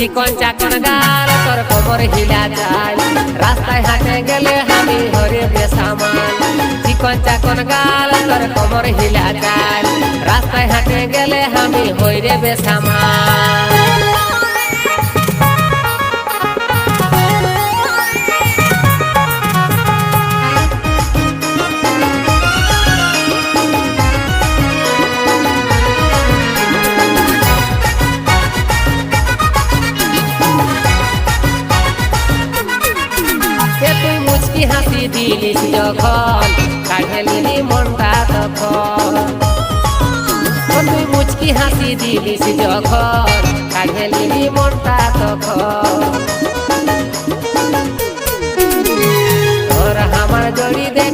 চিকন চাকন গাল তোর কোমর হিলা চাল রাস্তায় হাঁটে গেলে আমি হরে বেসামাল চিকন চাকন গাল তোর কোমর হিলা চাল রাস্তায় হাঁটে গেলে আমি হইরে বেসামাল হাসি দিলিস যখন কাঢ়েলি মনটা তখন তুই মুচকি হাসি দিলিস যখন কাঢ়েলি মনটা তখন তোর আমার জড়ি দেখ